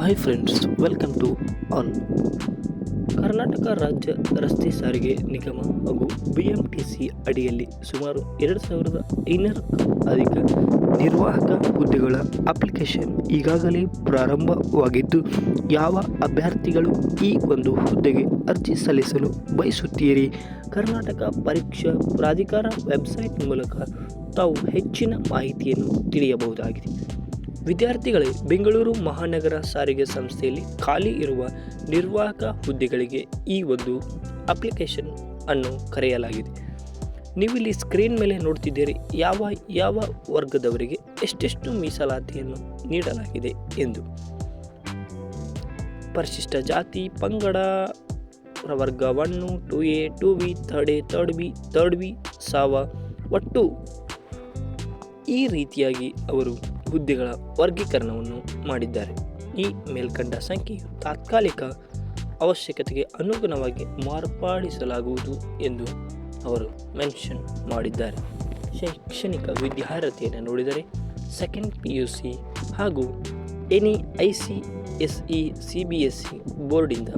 Hi friends, welcome to all. Karnataka ರಾಜ್ಯ ರಸ್ತೆ ಸಾರಿಗೆ ನಿಗಮ ಹಾಗೂ BMTC ಅಡಿಯಲ್ಲಿ ಸುಮಾರು 2500ಕ್ಕೂ ಅಧಿಕ ನಿರ್ವಾಹಕ ಹುದ್ದೆಗಳ ಅಪ್ಲಿಕೇಶನ್ ಈಗಾಗಲೇ ಪ್ರಾರಂಭವಾಗಿದ್ದು, ಯಾವ ಅಭ್ಯರ್ಥಿಗಳು ಈ ಒಂದು ಹುದ್ದೆಗೆ ಅರ್ಜಿ ಸಲ್ಲಿಸಲು ಬಯಸುತ್ತೀರಿ? ಕರ್ನಾಟಕ ಪರೀಕ್ಷಾ ಪ್ರಾಧಿಕಾರ ವೆಬ್ಸೈಟ್ ಮೂಲಕ ತಾವು ಹೆಚ್ಚಿನ ಮಾಹಿತಿಯನ್ನು ತಿಳಿಯಬಹುದಾಗಿದೆ. ವಿದ್ಯಾರ್ಥಿಗಳೇ, ಬೆಂಗಳೂರು ಮಹಾನಗರ ಸಾರಿಗೆ ಸಂಸ್ಥೆಯಲ್ಲಿ ಖಾಲಿ ಇರುವ ನಿರ್ವಾಹಕ ಹುದ್ದೆಗಳಿಗೆ ಈ ಒಂದು ಅಪ್ಲಿಕೇಶನ್ ಅನ್ನು ಕರೆಯಲಾಗಿದೆ. ನೀವಿಲ್ಲಿ ಸ್ಕ್ರೀನ್ ಮೇಲೆ ನೋಡ್ತಿದ್ದೀರಿ ಯಾವ ಯಾವ ವರ್ಗದವರಿಗೆ ಎಷ್ಟೆಷ್ಟು ಮೀಸಲಾತಿಯನ್ನು ನೀಡಲಾಗಿದೆ ಎಂದು. ಪರಿಶಿಷ್ಟ ಜಾತಿ, ಪಂಗಡ ಪ್ರವರ್ಗ 1, 2A, 2B, 3A, 3B, ಸಾವ ಒಟ್ಟು ಈ ರೀತಿಯಾಗಿ ಅವರು ಹುದ್ದೆಗಳ ವರ್ಗೀಕರಣವನ್ನು ಮಾಡಿದ್ದಾರೆ. ಈ ಮೇಲ್ಕಂಡ ಸಂಖ್ಯೆಯು ತಾತ್ಕಾಲಿಕ ಅವಶ್ಯಕತೆಗೆ ಅನುಗುಣವಾಗಿ ಮಾರ್ಪಡಿಸಲಾಗುವುದು ಎಂದು ಅವರು ಮೆನ್ಷನ್ ಮಾಡಿದ್ದಾರೆ. ಶೈಕ್ಷಣಿಕ ವಿದ್ಯಾರ್ಹತೆಯನ್ನು ನೋಡಿದರೆ ಸೆಕೆಂಡ್ PUC ಹಾಗೂ ಎನಿ ICSE CBSE ಬೋರ್ಡಿಂದ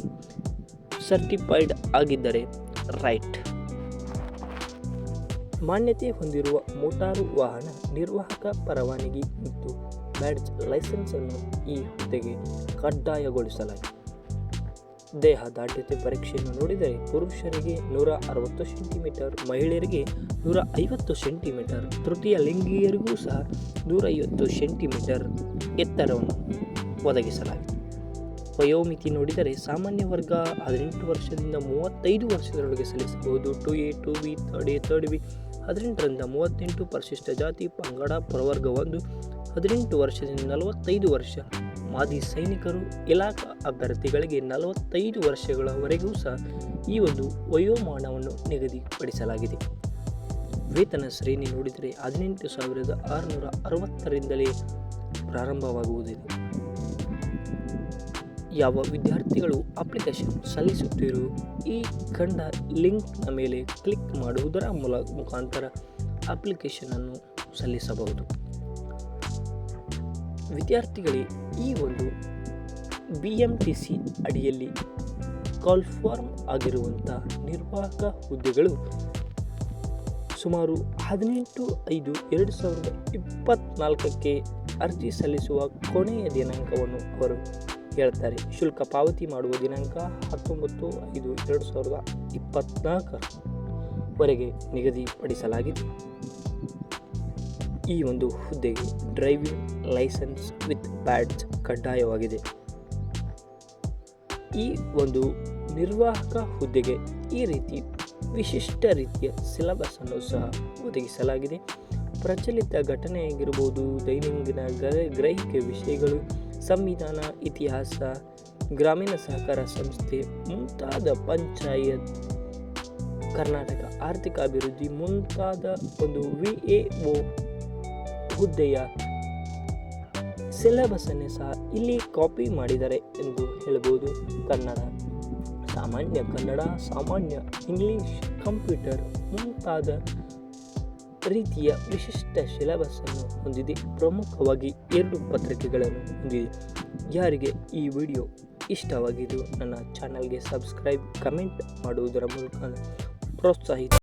ಸರ್ಟಿಫೈಡ್ ಆಗಿದ್ದರೆ ರೈಟ್. ಮಾನ್ಯತೆ ಹೊಂದಿರುವ ಮೋಟಾರು ವಾಹನ ನಿರ್ವಾಹಕ ಪರವಾನಗಿ ಮತ್ತು ಬ್ಯಾಡ್ಜ್ ಲೈಸೆನ್ಸ್ ಅನ್ನು ಈ ಹುದ್ದೆಗೆ ಕಡ್ಡಾಯಗೊಳಿಸಲಾಗಿದೆ. ದೇಹ ದಾಢ್ಯತೆ ಪರೀಕ್ಷೆಯನ್ನು ನೋಡಿದರೆ ಪುರುಷರಿಗೆ 160 ಸೆಂಟಿಮೀಟರ್, ಮಹಿಳೆಯರಿಗೆ 150 ಸೆಂಟಿಮೀಟರ್, ತೃತೀಯ ಲಿಂಗಿಯರಿಗೂ ಸಹ 150 ಸೆಂಟಿಮೀಟರ್ ಎತ್ತರವನ್ನು ಒದಗಿಸಲಾಗಿದೆ. ವಯೋಮಿತಿ ನೋಡಿದರೆ ಸಾಮಾನ್ಯ ವರ್ಗ 18 ವರ್ಷದಿಂದ 35 ವರ್ಷದೊಳಗೆ ಸಲ್ಲಿಸಬಹುದು. 2A, 2B, 3A, 3B 18ರಿಂದ 38, ಪರಿಶಿಷ್ಟ ಜಾತಿ, ಪಂಗಡ ಪ್ರವರ್ಗ 1 18 ವರ್ಷದಿಂದ 45 ವರ್ಷ, ಮಾಜಿ ಸೈನಿಕರು, ಇಲಾಖಾ ಅಭ್ಯರ್ಥಿಗಳಿಗೆ 45 ವರ್ಷಗಳವರೆಗೂ ಸಹ ಈ ಒಂದು ವಯೋಮಾನವನ್ನು ನಿಗದಿಪಡಿಸಲಾಗಿದೆ. ವೇತನ ಶ್ರೇಣಿ ನೋಡಿದರೆ 18,660ರಿಂದಲೇ ಪ್ರಾರಂಭವಾಗುವುದಿದೆ. ಯಾವ ವಿದ್ಯಾರ್ಥಿಗಳು ಅಪ್ಲಿಕೇಶನ್ ಸಲ್ಲಿಸುತ್ತೀರೋ ಈ ಕಂಡ ಲಿಂಕ್ನ ಮೇಲೆ ಕ್ಲಿಕ್ ಮಾಡುವುದರ ಮುಖಾಂತರ ಅಪ್ಲಿಕೇಶನನ್ನು ಸಲ್ಲಿಸಬಹುದು. ವಿದ್ಯಾರ್ಥಿಗಳೇ, ಈ ಒಂದು BMTC ಅಡಿಯಲ್ಲಿ ಕಾಲ್ಫಾರ್ಮ್ ಆಗಿರುವಂಥ ನಿರ್ವಾಹಕ ಹುದ್ದೆಗಳು ಸುಮಾರು 18/5/2024ಕ್ಕೆ ಅರ್ಜಿ ಸಲ್ಲಿಸುವ ಕೊನೆಯ ದಿನಾಂಕವನ್ನು ಅವರು ಹೇಳ್ತಾರೆ. ಶುಲ್ಕ ಪಾವತಿ ಮಾಡುವ ದಿನಾಂಕ 19/5/2024ವರೆಗೆ ನಿಗದಿಪಡಿಸಲಾಗಿದೆ. ಈ ಒಂದು ಹುದ್ದೆಗೆ ಡ್ರೈವಿಂಗ್ ಲೈಸೆನ್ಸ್ ವಿತ್ ಬ್ಯಾಡ್ಜ್ ಕಡ್ಡಾಯವಾಗಿದೆ. ಈ ಒಂದು ನಿರ್ವಾಹಕ ಹುದ್ದೆಗೆ ಈ ರೀತಿ ವಿಶಿಷ್ಟ ರೀತಿಯ ಸಿಲೆಬಸ್ ಅನ್ನು ಸಹ ಒದಗಿಸಲಾಗಿದೆ. ಪ್ರಚಲಿತ ಘಟನೆಯಾಗಿರ್ಬೋದು, ದೈನಂದಿನ ಗ್ರಹಿಕೆ ವಿಷಯಗಳು, ಸಂವಿಧಾನ, ಇತಿಹಾಸ, ಗ್ರಾಮೀಣ ಸಹಕಾರ ಸಂಸ್ಥೆ ಮುಂತಾದ ಪಂಚಾಯತ್, ಕರ್ನಾಟಕ ಆರ್ಥಿಕ ಅಭಿವೃದ್ಧಿ ಮುಂತಾದ ಒಂದು VAO ಹುದ್ದೆಯ ಸಿಲೆಬಸ್ ಅನ್ನೇ ಸಹ ಇಲ್ಲಿ ಕಾಪಿ ಮಾಡಿದ್ದಾರೆ ಎಂದು ಹೇಳಬಹುದು. ಕನ್ನಡ, ಸಾಮಾನ್ಯ ಇಂಗ್ಲಿಷ್, ಕಂಪ್ಯೂಟರ್ ಮುಂತಾದ ರೀತಿಯ ವಿಶಿಷ್ಟ ಸಿಲೆಬಸ್ ಅನ್ನು ಹೊಂದಿದೆ. ಪ್ರಮುಖವಾಗಿ 2 ಪತ್ರಿಕೆಗಳನ್ನು ಹೊಂದಿದೆ. ಯಾರಿಗೆ ಈ ವಿಡಿಯೋ ಇಷ್ಟವಾಗಿದ್ದು ನನ್ನ ಚಾನಲ್ಗೆ ಸಬ್ಸ್ಕ್ರೈಬ್, ಕಮೆಂಟ್ ಮಾಡುವುದರ ಮೂಲಕ ಪ್ರೋತ್ಸಾಹಿಸಿ.